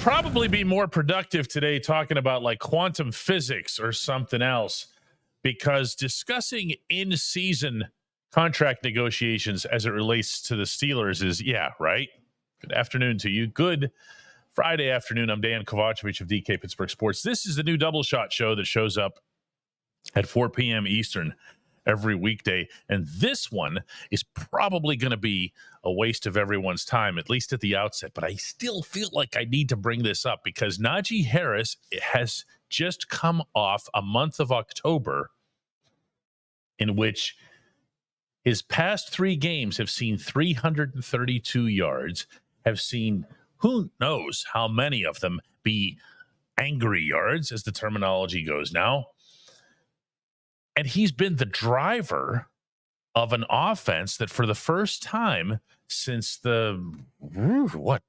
probably be more productive today talking about like quantum physics or something else, because discussing in-season contract negotiations as it relates to the Steelers is, right. Good afternoon to you. Good Friday afternoon. I'm Dejan Kovacevic of DK Pittsburgh Sports. This is the new Double Shot show that shows up at 4 p.m. Eastern every weekday. And this one is probably going to be a waste of everyone's time, at least at the outset. But I still feel like I need to bring this up because Najee Harris has just come off a month of October in which his past 3 games have seen 332 yards, have seen who knows how many of them be angry yards, as the terminology goes now. And he's been the driver of an offense that for the first time since the,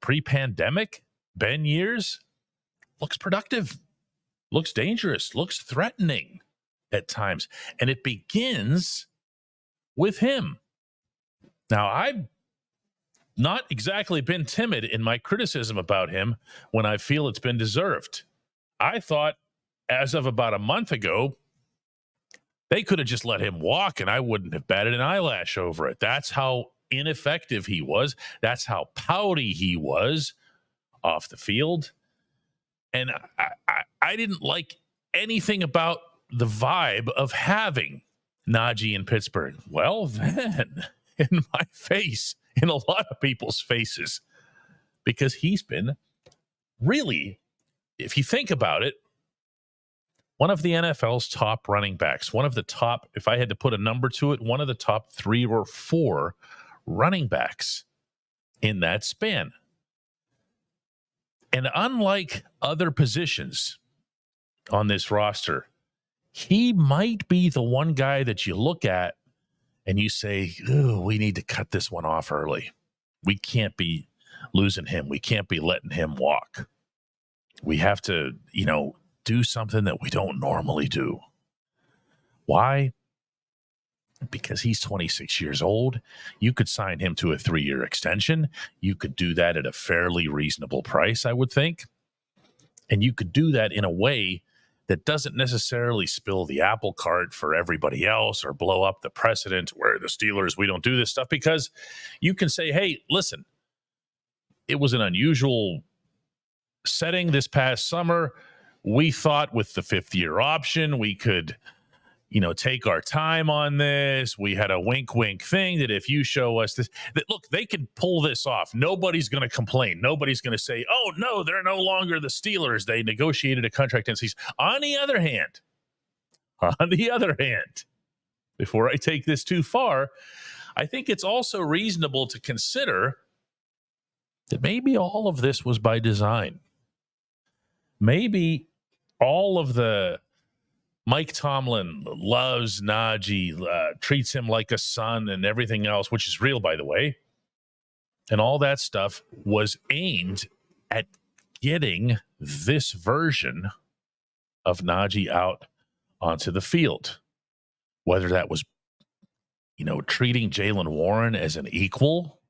pre-pandemic Ben years, looks productive, looks dangerous, looks threatening at times. And it begins with him. Now, I've not exactly been timid in my criticism about him when I feel it's been deserved. I thought as of about a month ago, they could have just let him walk and I wouldn't have batted an eyelash over it. That's how ineffective he was. That's how pouty he was off the field. And I didn't like anything about the vibe of having Najee in Pittsburgh. Well, then, in my face, in a lot of people's faces, because he's been really, if you think about it, one of the NFL's top running backs, one of the top, if I had to put a number to it, one of the top 3 or 4 running backs in that span. And unlike other positions on this roster, he might be the one guy that you look at and you say, "Ooh, we need to cut this one off early. We can't be losing him. We can't be letting him walk. We have to, do something that we don't normally do." Why? Because he's 26 years old. You could sign him to a 3-year extension. You could do that at a fairly reasonable price, I would think. And you could do that in a way that doesn't necessarily spill the apple cart for everybody else or blow up the precedent where the Steelers, we don't do this stuff, because you can say, hey, listen, it was an unusual setting this past summer. We thought with the 5th-year option, we could, take our time on this. We had a wink thing that if you show us this, that look, they can pull this off. Nobody's going to complain. Nobody's going to say, oh, no, they're no longer the Steelers. They negotiated a contract in season. On the other hand, before I take this too far, I think it's also reasonable to consider that maybe all of this was by design. Maybe all of the Mike Tomlin loves Najee, treats him like a son and everything else, which is real, by the way, and all that stuff was aimed at getting this version of Najee out onto the field. Whether that was, treating Jaylen Warren as an equal,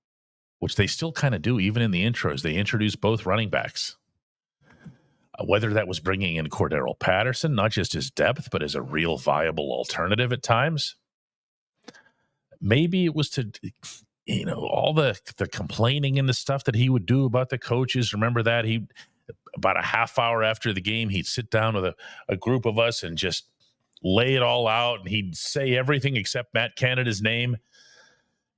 which they still kind of do, even in the intros. They introduce both running backs. Whether that was bringing in Cordero Patterson, not just as depth, but as a real viable alternative at times. Maybe it was to, all the complaining and the stuff that he would do about the coaches. Remember that? About a half hour after the game, he'd sit down with a group of us and just lay it all out. And he'd say everything except Matt Canada's name.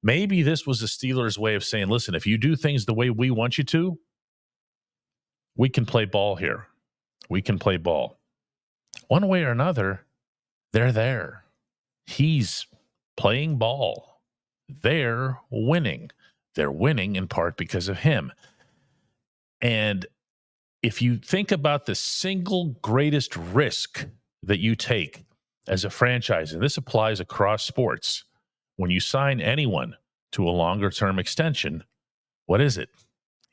Maybe this was the Steelers' way of saying, listen, if you do things the way we want you to, we can play ball here. We can play ball. One way or another, they're there. He's playing ball. They're winning. They're winning in part because of him. And if you think about the single greatest risk that you take as a franchise, and this applies across sports, when you sign anyone to a longer-term extension, what is it?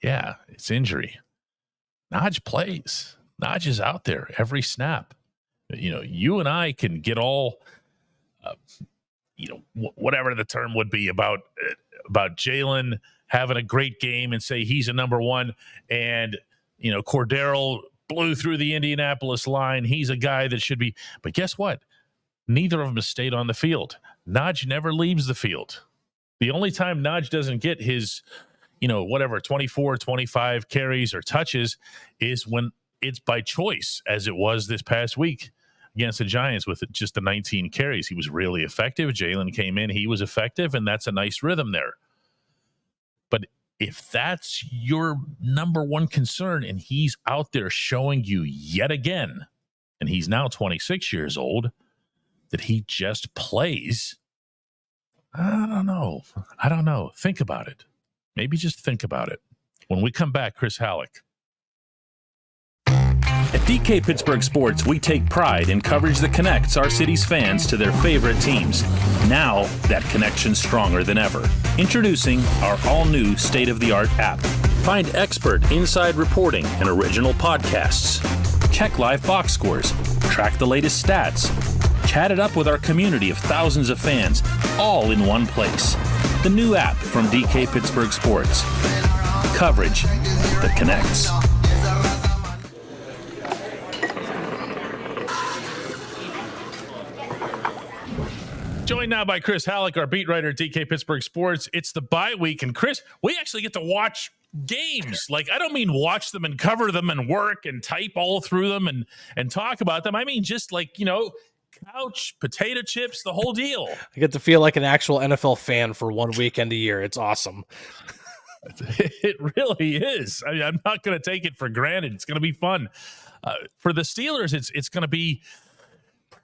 Yeah, it's injury. Najee plays. Najee is out there every snap. You and I can get all, whatever the term would be about Jalen having a great game and say he's a number one, and Cordero blew through the Indianapolis line. He's a guy that should be. But guess what? Neither of them has stayed on the field. Najee never leaves the field. The only time Najee doesn't get his, 24, 25 carries or touches is when it's by choice, as it was this past week against the Giants with just the 19 carries. He was really effective. Jalen came in. He was effective, and that's a nice rhythm there. But if that's your number one concern and he's out there showing you yet again, and he's now 26 years old, that he just plays, I don't know. Think about it. Maybe just think about it. When we come back, Chris Halleck. At DK Pittsburgh Sports, we take pride in coverage that connects our city's fans to their favorite teams. Now, that connection's stronger than ever. Introducing our all-new state-of-the-art app. Find expert inside reporting and original podcasts. Check live box scores. Track the latest stats. Chat it up with our community of thousands of fans, all in one place. The new app from DK Pittsburgh Sports. Coverage that connects. Joined now by Chris Halleck, our beat writer at DK Pittsburgh Sports. It's the bye week, and Chris, we actually get to watch games. Like, I don't mean watch them and cover them and work and type all through them and talk about them. I mean just couch, potato chips, the whole deal. I get to feel like an actual NFL fan for one weekend a year. It's awesome. It really is. I mean, I'm not going to take it for granted. It's going to be fun. For the Steelers, it's going to be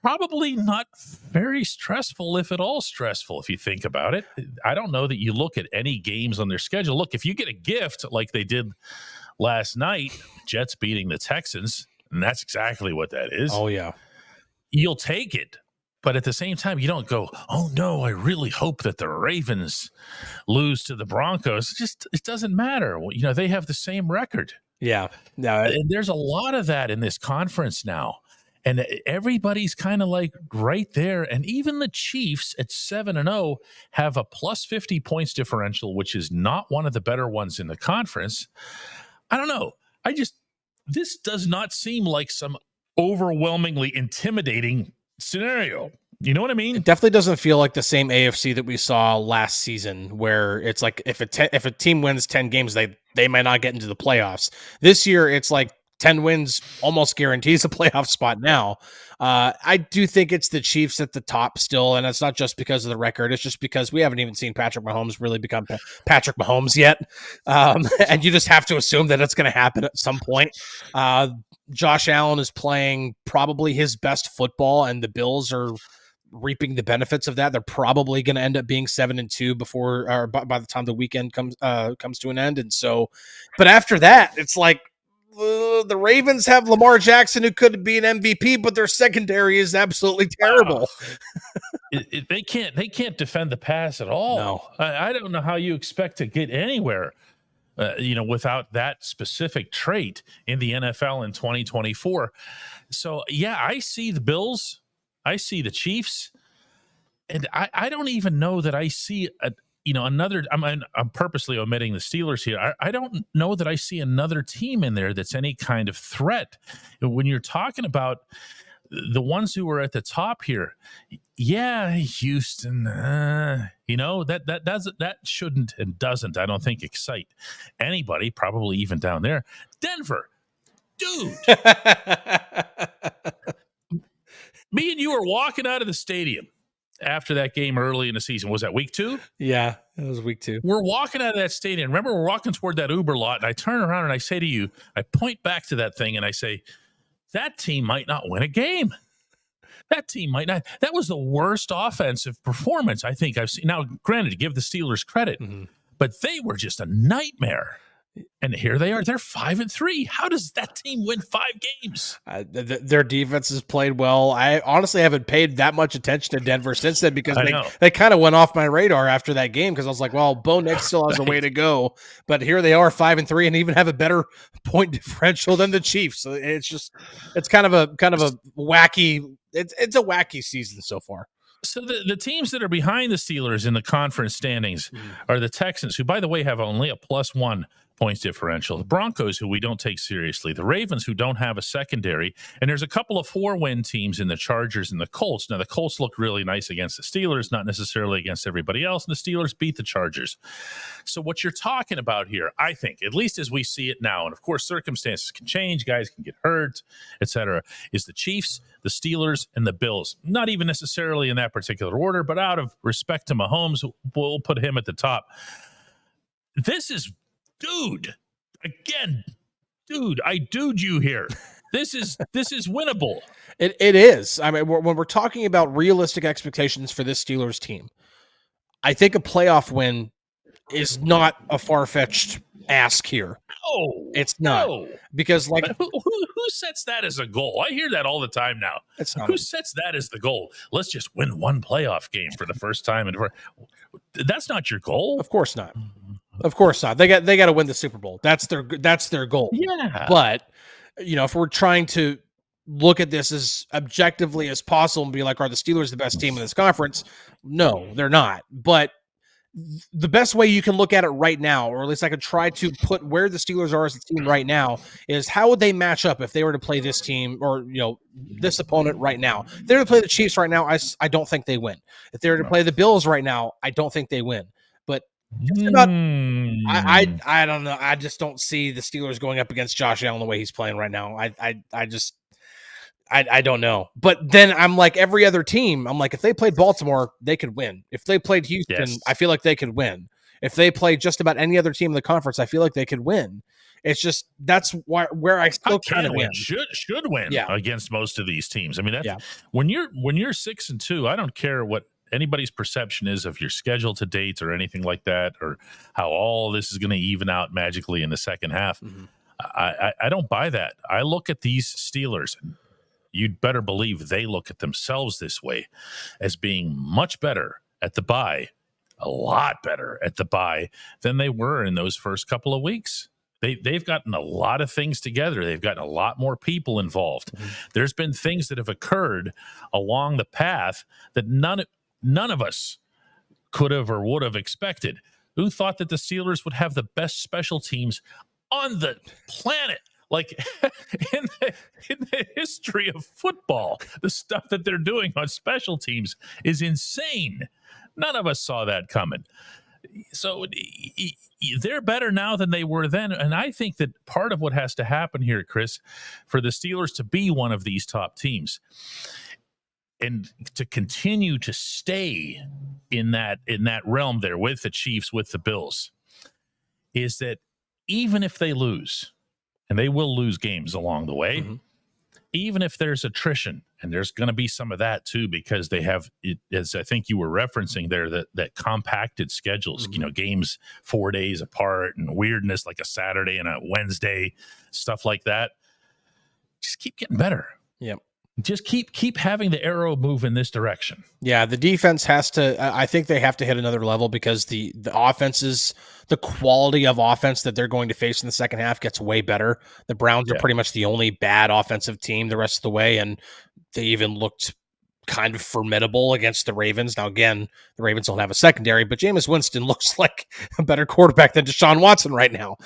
probably not very stressful, if at all stressful, if you think about it. I don't know that you look at any games on their schedule. Look, if you get a gift like they did last night, Jets beating the Texans, and that's exactly what that is. Oh, yeah. You'll take it. But at the same time, you don't go, oh, no, I really hope that the Ravens lose to the Broncos. It doesn't matter. They have the same record. Yeah. No, and there's a lot of that in this conference now. And everybody's kind of like right there. And even the Chiefs at 7-0 have a plus 50 points differential, which is not one of the better ones in the conference. I don't know. This does not seem like some overwhelmingly intimidating scenario. You know what I mean? It definitely doesn't feel like the same AFC that we saw last season, where it's like if a team wins 10 games, they might not get into the playoffs. This year, it's like 10 wins almost guarantees a playoff spot now. I do think it's the Chiefs at the top still, and it's not just because of the record. It's just because we haven't even seen Patrick Mahomes really become Patrick Mahomes yet. And you just have to assume that it's going to happen at some point. Josh Allen is playing probably his best football, and the Bills are reaping the benefits of that. They're probably going to end up being 7-2 by the time the weekend comes to an end. And so, but after that, it's like, the Ravens have Lamar Jackson, who could be an MVP, but their secondary is absolutely terrible. They can't defend the pass at all. No. I don't know how you expect to get anywhere, without that specific trait in the NFL in 2024. So, yeah, I see the Bills. I see the Chiefs. And I don't even know that I see another. I'm purposely omitting the Steelers here. I don't know that I see another team in there that's any kind of threat. When you're talking about the ones who are at the top here, yeah, Houston, that shouldn't and doesn't, I don't think, excite anybody, probably even down there. Denver, dude. Me and you were walking out of the stadium after that game early in the season. Was that week 2? Yeah, it was week 2. We're walking out of that stadium. Remember, we're walking toward that Uber lot, and I turn around and I say to you, I point back to that thing and I say, that team might not win a game. That team might not. That was the worst offensive performance I think I've seen. Now, granted, give the Steelers credit, but they were just a nightmare. And here they are. They're 5-3. How does that team win 5 games? Their defense has played well. I honestly haven't paid that much attention to Denver since then, because they kind of went off my radar after that game, because I was like, well, Bo Nix still has a way to go. But here they are 5-3 and even have a better point differential than the Chiefs. So it's kind of a wacky. It's a wacky season so far. So the teams that are behind the Steelers in the conference standings are the Texans, who, by the way, have only a +1 points differential. The Broncos, who we don't take seriously. The Ravens, who don't have a secondary. And there's a couple of 4-win teams in the Chargers and the Colts. Now, the Colts look really nice against the Steelers, not necessarily against everybody else. And the Steelers beat the Chargers. So what you're talking about here, I think, at least as we see it now, and of course, circumstances can change, guys can get hurt, etc., is the Chiefs, the Steelers, and the Bills. Not even necessarily in that particular order, but out of respect to Mahomes, we'll put him at the top. This is, dude, I dude you here. This is winnable. It is. I mean, when we're talking about realistic expectations for this Steelers team, I think a playoff win is not a far-fetched ask here. No, it's not. No. Because, like, who sets that as a goal? I hear that all the time now. Who sets that as the goal? Let's just win one playoff game for the first time. And that's not your goal. Of course not. Of course not. They got to win the Super Bowl. That's their goal. Yeah. But, you know, if we're trying to look at this as objectively as possible and be like, are the Steelers the best team in this conference? No, they're not. But the best way you can look at it right now, or at least I could try to put where the Steelers are as a team right now, is how would they match up if they were to play this team or, you know, this opponent right now? If they were to play the Chiefs right now, I don't think they win. If they were to play the Bills right now, I don't think they win. But just about, I don't know. I just don't see the Steelers going up against Josh Allen the way he's playing right now. I don't know. But then I'm like every other team. I'm like, if they played Baltimore, they could win. If they played Houston, yes, I feel like they could win. If they played just about any other team in the conference, I feel like they could win. It's just that's where I still kind of win. Should win against most of these teams. I mean, that's when you're 6-2. I don't care what anybody's perception is of your schedule to date or anything like that, or how all this is going to even out magically in the second half. Mm-hmm. I don't buy that. I look at these Steelers, and you'd better believe they look at themselves this way, as being much better at the bye, a lot better at the bye than they were in those first couple of weeks. They've gotten a lot of things together. They've gotten a lot more people involved. Mm-hmm. There's been things that have occurred along the path that none of us could have or would have expected. Who thought that the Steelers would have the best special teams on the planet? Like in the history of football, the stuff that they're doing on special teams is insane. None of us saw that coming. So they're better now than they were then. And I think that part of what has to happen here, Chris, for the Steelers to be one of these top teams and to continue to stay in that realm there with the Chiefs, with the Bills, is that even if they lose, and they will lose games along the way, mm-hmm, even if there's attrition, and there's going to be some of that too, because they have, as I think you were referencing there, that compacted schedules, mm-hmm, you know, games 4 days apart and weirdness like a Saturday and a Wednesday, stuff like that. Just keep getting better. Yep. Just keep having the arrow move in this direction. Yeah, the defense has to. I think they have to hit another level, because the offenses, the quality of offense that they're going to face in the second half gets way better. The Browns are pretty much the only bad offensive team the rest of the way, and they even looked kind of formidable against the Ravens. Now, again, the Ravens don't have a secondary, but Jameis Winston looks like a better quarterback than Deshaun Watson right now.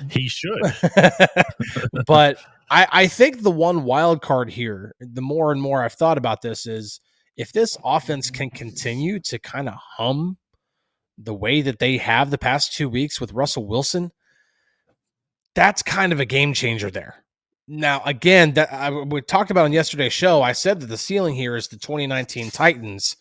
He should. But I think the one wild card here, the more and more I've thought about this, is if this offense can continue to kind of hum the way that they have the past 2 weeks with Russell Wilson, that's kind of a game changer there. Now, again, that we talked about on yesterday's show, I said that the ceiling here is the 2019 Titans.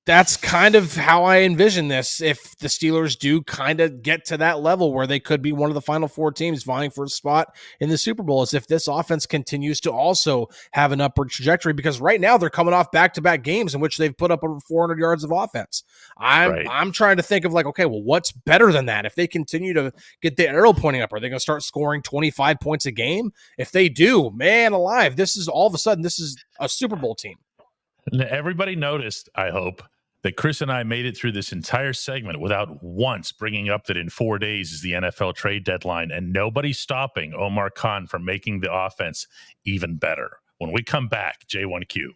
That's kind of how I envision this. If the Steelers do kind of get to that level where they could be one of the final 4 teams vying for a spot in the Super Bowl, is if this offense continues to also have an upward trajectory, because right now they're coming off back-to-back games in which they've put up over 400 yards of offense. I'm trying to think of like, okay, well, what's better than that? If they continue to get the arrow pointing up, are they going to start scoring 25 points a game? If they do, man alive, this is all of a sudden, this is a Super Bowl team. Everybody noticed, I hope, that Chris and I made it through this entire segment without once bringing up that in 4 days is the NFL trade deadline, and nobody's stopping Omar Khan from making the offense even better. When we come back, J1Q.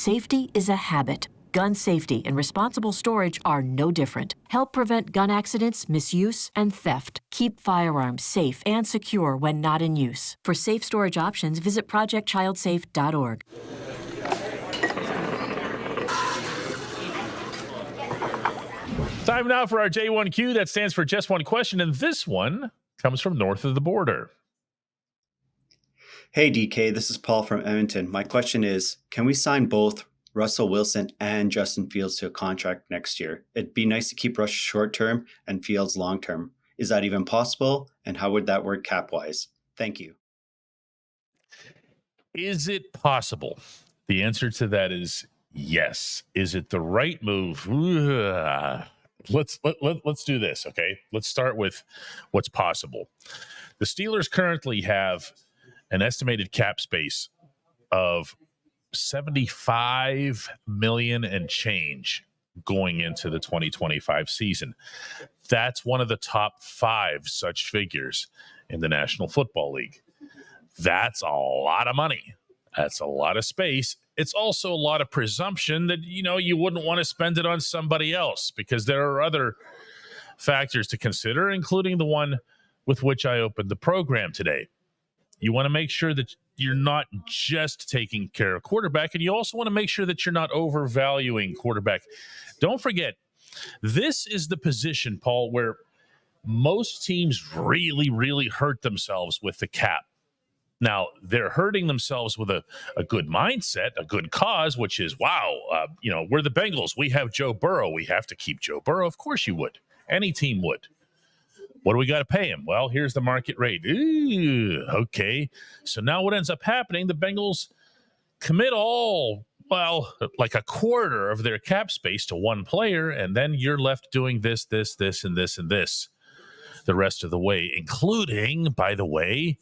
Safety is a habit. Gun safety and responsible storage are no different. Help prevent gun accidents, misuse, and theft. Keep firearms safe and secure when not in use. For safe storage options, visit projectchildsafe.org. Time now for our J1Q. That stands for just one question, and this one comes from north of the border. Hey, DK, this is Paul from Edmonton. My question is, can we sign both Russell Wilson and Justin Fields to a contract next year? It'd be nice to keep Russ short-term and Fields long-term. Is that even possible? And how would that work cap-wise? Thank you. Is it possible? The answer to that is yes. Is it the right move? Let's do this, okay? Let's start with what's possible. The Steelers currently have an estimated cap space of $75 million and change going into the 2025 season. That's one of the top 5 such figures in the National Football League. That's a lot of money. That's a lot of space. It's also a lot of presumption that, you wouldn't want to spend it on somebody else, because there are other factors to consider, including the one with which I opened the program today. You want to make sure that you're not just taking care of quarterback, and you also want to make sure that you're not overvaluing quarterback. Don't forget, this is the position, Paul, where most teams really, really hurt themselves with the cap. Now, they're hurting themselves with a good mindset, a good cause, which is, we're the Bengals. We have Joe Burrow. We have to keep Joe Burrow. Of course you would. Any team would. What do we got to pay him? Well, here's the market rate. Ooh, okay. So now what ends up happening, the Bengals commit like a quarter of their cap space to one player, and then you're left doing this, and this the rest of the way, including, by the way,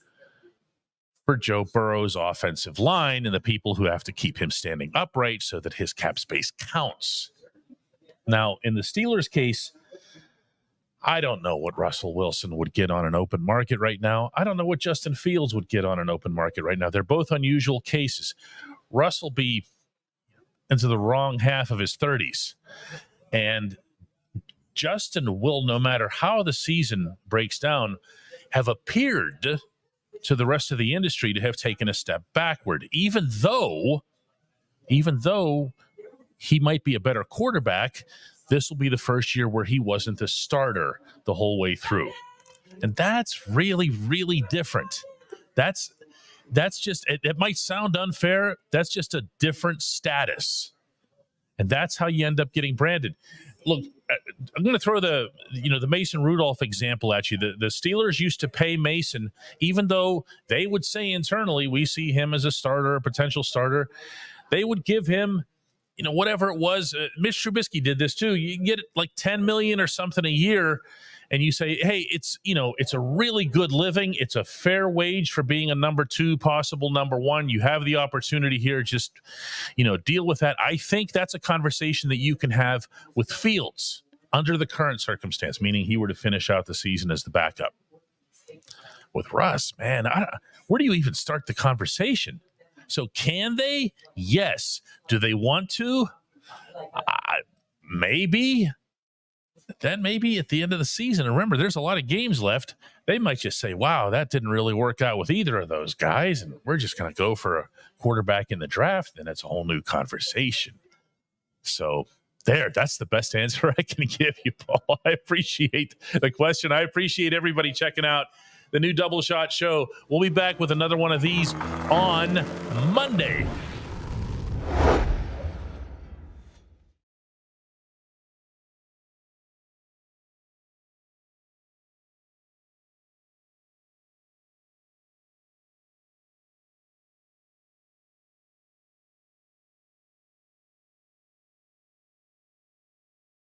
for Joe Burrow's offensive line and the people who have to keep him standing upright so that his cap space counts. Now, in the Steelers' case, I don't know what Russell Wilson would get on an open market right now. I don't know what Justin Fields would get on an open market right now. They're both unusual cases. Russ will be into the wrong half of his 30s. And Justin will, no matter how the season breaks down, have appeared to the rest of the industry to have taken a step backward, even though he might be a better quarterback. This will be the first year where he wasn't the starter the whole way through. And that's really, really different. That's just, it might sound unfair. That's just a different status. And that's how you end up getting branded. Look, I'm going to throw the Mason Rudolph example at you. The Steelers used to pay Mason, even though they would say internally, we see him as a starter, a potential starter. They would give him, whatever it was. Mitch Trubisky did this too. You get like $10 million or something a year, and you say, hey, it's a really good living. It's a fair wage for being a number 2, possible number 1. You have the opportunity here. Just, deal with that. I think that's a conversation that you can have with Fields under the current circumstance, meaning he were to finish out the season as the backup. With Russ, man, where do you even start the conversation? So can they? Yes. Do they want to? Maybe. Then maybe at the end of the season, and remember, there's a lot of games left, they might just say, wow, that didn't really work out with either of those guys, and we're just going to go for a quarterback in the draft, and it's a whole new conversation. So that's the best answer I can give you, Paul. I appreciate the question. I appreciate everybody checking out the new Double Shot Show. We'll be back with another one of these on Monday.